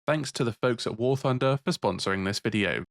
Thanks to the folks at War Thunder for sponsoring this video.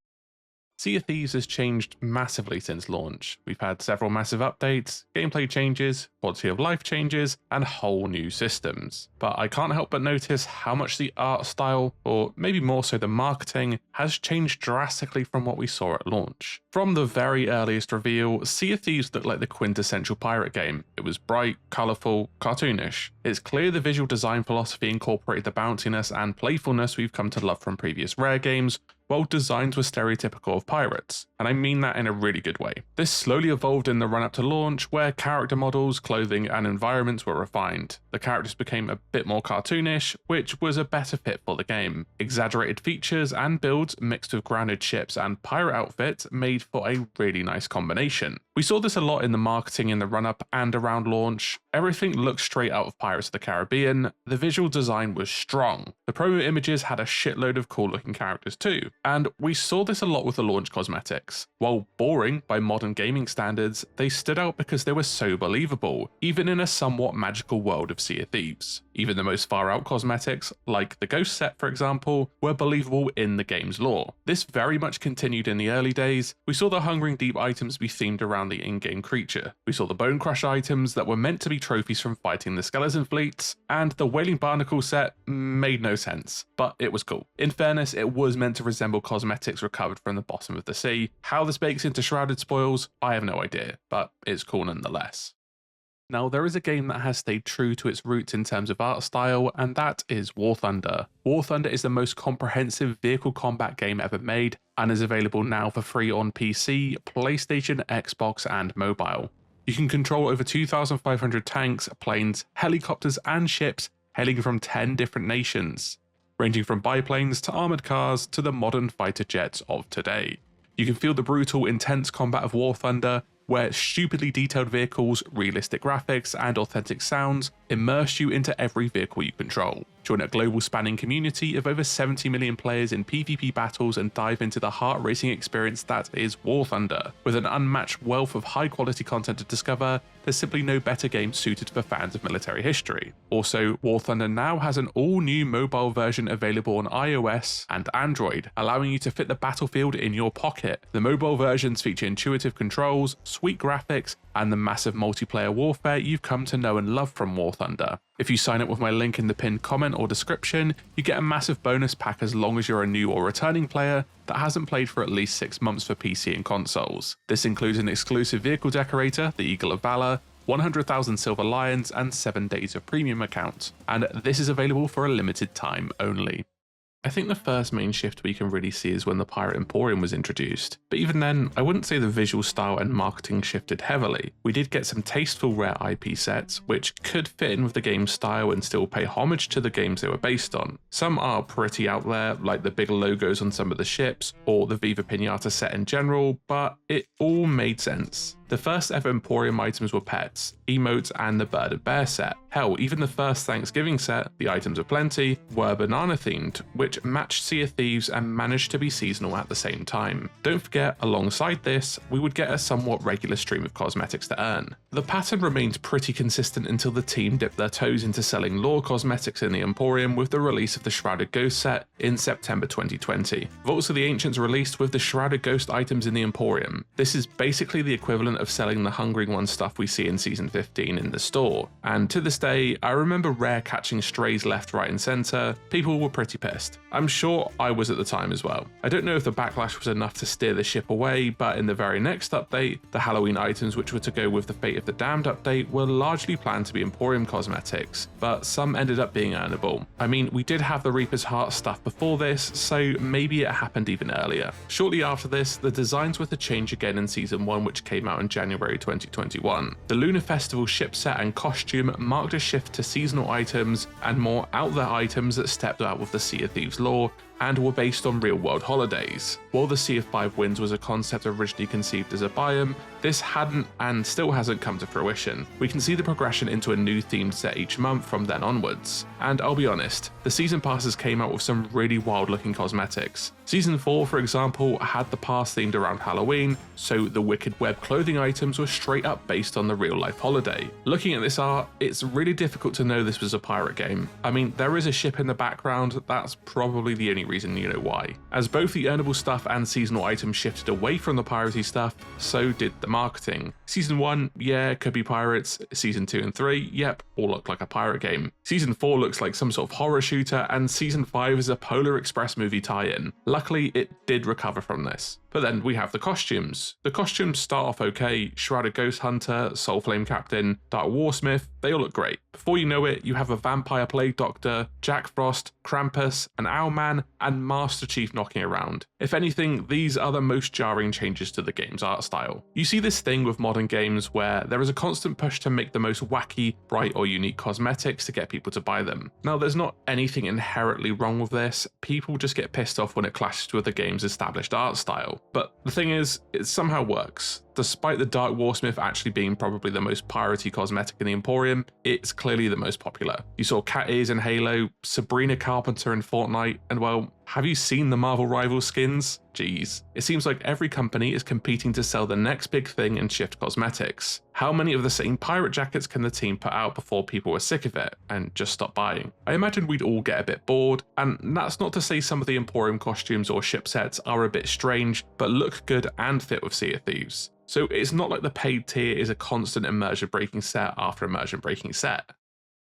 Sea of Thieves has changed massively since launch. We've had several massive updates, gameplay changes, quality of life changes, and whole new systems. But I can't help but notice how much the art style, or maybe more so the marketing, has changed drastically from what we saw at launch. From the very earliest reveal, Sea of Thieves looked like the quintessential pirate game. It was bright, colourful, cartoonish. It's clear the visual design philosophy incorporated the bounciness and playfulness we've come to love from previous Rare games, while designs were stereotypical of pirates, and I mean that in a really good way. This slowly evolved in the run-up to launch, where character models, clothing, and environments were refined. The characters became a bit more cartoonish, which was a better fit for the game. Exaggerated features and builds mixed with grounded ships and pirate outfits made for a really nice combination. We saw this a lot in the marketing in the run-up and around launch. Everything looked straight out of Pirates of the Caribbean, the visual design was strong, the promo images had a shitload of cool looking characters too, and we saw this a lot with the launch cosmetics. While boring by modern gaming standards, they stood out because they were so believable, even in a somewhat magical world of Sea of Thieves. Even the most far out cosmetics, like the ghost set for example, were believable in the game's lore. This very much continued in the early days. We saw the Hungering Deep items be themed around the in-game creature. We saw the Bone Crush items that were meant to be trophies from fighting the skeleton fleets, and the Whaling Barnacle set made no sense, but it was cool. In fairness, it was meant to resemble cosmetics recovered from the bottom of the sea. How this bakes into Shrouded spoils, I have no idea, but it's cool nonetheless. Now, there is a game that has stayed true to its roots in terms of art style, and that is War Thunder. War Thunder is the most comprehensive vehicle combat game ever made, and is available now for free on PC, PlayStation, Xbox, and mobile. You can control over 2,500 tanks, planes, helicopters, and ships hailing from 10 different nations, ranging from biplanes to armoured cars to the modern fighter jets of today. You can feel the brutal, intense combat of War Thunder, where stupidly detailed vehicles, realistic graphics, and authentic sounds immerse you into every vehicle you control. Join a global spanning community of over 70 million players in PvP battles and dive into the heart-racing experience that is War Thunder. With an unmatched wealth of high-quality content to discover, there's simply no better game suited for fans of military history. Also, War Thunder now has an all-new mobile version available on iOS and Android, allowing you to fit the battlefield in your pocket. The mobile versions feature intuitive controls, sweet graphics, and the massive multiplayer warfare you've come to know and love from War Thunder. If you sign up with my link in the pinned comment or description, you get a massive bonus pack as long as you're a new or returning player that hasn't played for at least 6 months for PC and consoles. This includes an exclusive vehicle decorator, the Eagle of Valor, 100,000 Silver Lions, and 7 days of premium account, and this is available for a limited time only. I think the first main shift we can really see is when the Pirate Emporium was introduced, but even then, I wouldn't say the visual style and marketing shifted heavily. We did get some tasteful rare IP sets, which could fit in with the game's style and still pay homage to the games they were based on. Some are pretty out there, like the big logos on some of the ships, or the Viva Pinata set in general, but it all made sense. The first ever Emporium items were pets, emotes, and the Bird and Bear set. Hell, even the first Thanksgiving set, the items of plenty, were banana themed, which matched Sea of Thieves and managed to be seasonal at the same time. Don't forget, alongside this, we would get a somewhat regular stream of cosmetics to earn. The pattern remained pretty consistent until the team dipped their toes into selling lore cosmetics in the Emporium with the release of the Shrouded Ghost set in September 2020. Vaults of the Ancients released with the Shrouded Ghost items in the Emporium. This is basically the equivalent of selling the Hungering One stuff we see in Season 15 in the store, and to this day, I remember Rare catching strays left, right and centre. People were pretty pissed. I'm sure I was at the time as well. I don't know if the backlash was enough to steer the ship away, but in the very next update, the Halloween items which were to go with the Fate of the Damned update were largely planned to be Emporium cosmetics, but some ended up being earnable. I mean, we did have the Reaper's Heart stuff before this, so maybe it happened even earlier. Shortly after this, the designs were to change again in Season 1, which came out in January 2021. The Lunar Festival ship set and costume marked a shift to seasonal items and more out there items that stepped out with the Sea of Thieves lore and were based on real-world holidays. While the Sea of Five Winds was a concept originally conceived as a biome, this hadn't and still hasn't come to fruition. We can see the progression into a new themed set each month from then onwards. And I'll be honest, the season passes came out with some really wild looking cosmetics. Season 4, for example, had the pass themed around Halloween, so the Wicked Web clothing items were straight up based on the real life holiday. Looking at this art, it's really difficult to know this was a pirate game. I mean, there is a ship in the background, that's probably the only reason you know why. As both the earnable stuff and seasonal items shifted away from the piratey stuff, so did the marketing. Season 1, yeah, it could be pirates. Season 2 and 3, yep, all look like a pirate game. Season 4 looks like some sort of horror shooter, and Season 5 is a Polar Express movie tie-in. Luckily, it did recover from this. But then we have the costumes. The costumes start off okay: Shrouded Ghost Hunter, Soulflame Captain, Dark Warsmith, they all look great. Before you know it, you have a Vampire Plague Doctor, Jack Frost, Krampus, an Owlman, and Master Chief knocking around. If anything, these are the most jarring changes to the game's art style. You see this thing with modern games where there is a constant push to make the most wacky, bright, or unique cosmetics to get people to buy them. Now, there's not anything inherently wrong with this, people just get pissed off when it clashes with the game's established art style. But the thing is, it somehow works. Despite the Dark Warsmith actually being probably the most piratey cosmetic in the Emporium, it's clearly the most popular. You saw Cat Ears in Halo, Sabrina Carpenter in Fortnite, and well, have you seen the Marvel Rivals skins? Jeez. It seems like every company is competing to sell the next big thing and shift cosmetics. How many of the same pirate jackets can the team put out before people were sick of it and just stop buying? I imagine we'd all get a bit bored, and that's not to say some of the Emporium costumes or ship sets are a bit strange, but look good and fit with Sea of Thieves. So it's not like the paid tier is a constant immersion breaking set after immersion breaking set.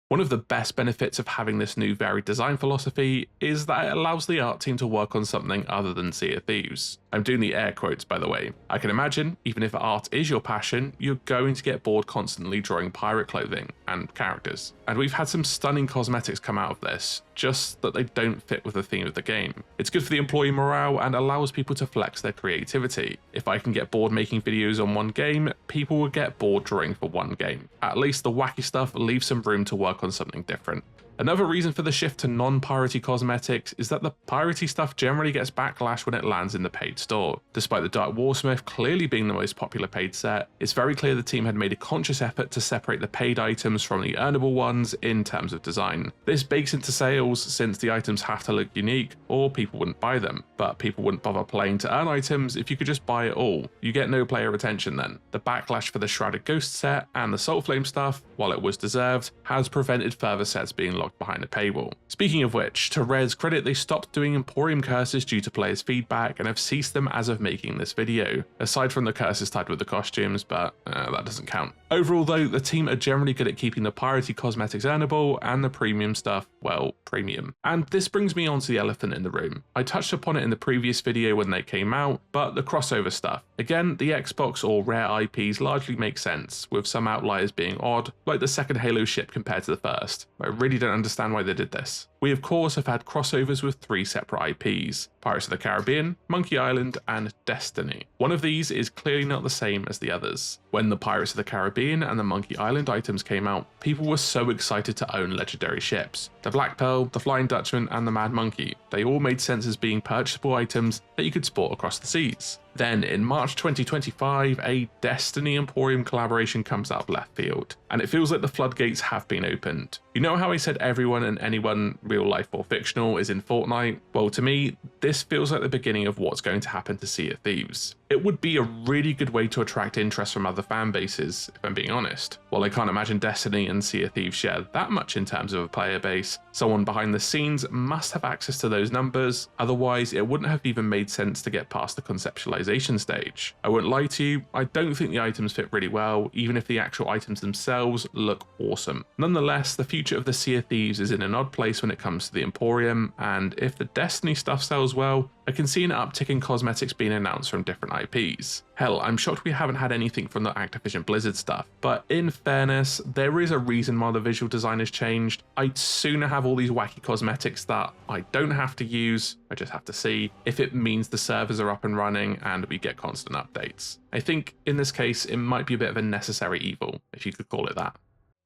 One of the best benefits of having this new varied design philosophy is that it allows the art team to work on something other than Sea of Thieves. I'm doing the air quotes, by the way. I can imagine, even if art is your passion, you're going to get bored constantly drawing pirate clothing and characters. And we've had some stunning cosmetics come out of this, just that they don't fit with the theme of the game. It's good for the employee morale and allows people to flex their creativity. If I can get bored making videos on one game, people will get bored drawing for one game. At least the wacky stuff leaves some room to work on something different. Another reason for the shift to non-piratey cosmetics is that the piratey stuff generally gets backlash when it lands in the paid store. Despite the Dark Warsmith clearly being the most popular paid set, it's very clear the team had made a conscious effort to separate the paid items from the earnable ones in terms of design. This bakes into sales since the items have to look unique or people wouldn't buy them, but people wouldn't bother playing to earn items if you could just buy it all. You get no player retention then. The backlash for the Shrouded Ghost set and the Soulflame stuff, while it was deserved, has prevented further sets being locked behind a paywall. Speaking of which, to Rare's credit, they stopped doing Emporium curses due to players' feedback and have ceased them as of making this video, aside from the curses tied with the costumes, but that doesn't count. Overall though, the team are generally good at keeping the piratey cosmetics earnable and the premium stuff, well, premium. And this brings me on to the elephant in the room. I touched upon it in the previous video when they came out, but the crossover stuff. Again, the Xbox or Rare IPs largely make sense, with some outliers being odd, like the second Halo ship compared to the first. I really don't understand why they did this. We of course have had crossovers with 3 separate IPs, Pirates of the Caribbean, Monkey Island, and Destiny. One of these is clearly not the same as the others. When the Pirates of the Caribbean and the Monkey Island items came out, people were so excited to own legendary ships. The Black Pearl, the Flying Dutchman, and the Mad Monkey. They all made sense as being purchasable items that you could sport across the seas. Then in March 2025, a Destiny Emporium collaboration comes out of left field, and it feels like the floodgates have been opened. You know how I said everyone and anyone, real life or fictional, is in Fortnite? Well, to me, this feels like the beginning of what's going to happen to Sea of Thieves. It would be a really good way to attract interest from other fan bases, if I'm being honest. While I can't imagine Destiny and Sea of Thieves share that much in terms of a player base, someone behind the scenes must have access to those numbers, otherwise it wouldn't have even made sense to get past the conceptualization stage. I won't lie to you, I don't think the items fit really well, even if the actual items themselves look awesome. Nonetheless, the future of the Sea of Thieves is in an odd place when it comes to the Emporium, and if the Destiny stuff sells well, I can see an uptick in cosmetics being announced from different IPs. Hell, I'm shocked we haven't had anything from the Activision Blizzard stuff, but in fairness, there is a reason why the visual design has changed. I'd sooner have all these wacky cosmetics that I don't have to use, I just have to see, if it means the servers are up and running and we get constant updates. I think in this case, it might be a bit of a necessary evil, if you could call it that.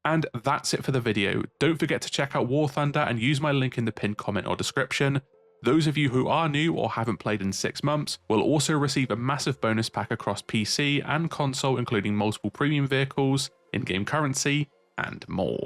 And that's it for the video. Don't forget to check out War Thunder and use my link in the pinned comment or description. Those of you who are new or haven't played in 6 months will also receive a massive bonus pack across PC and console, including multiple premium vehicles, in-game currency, and more.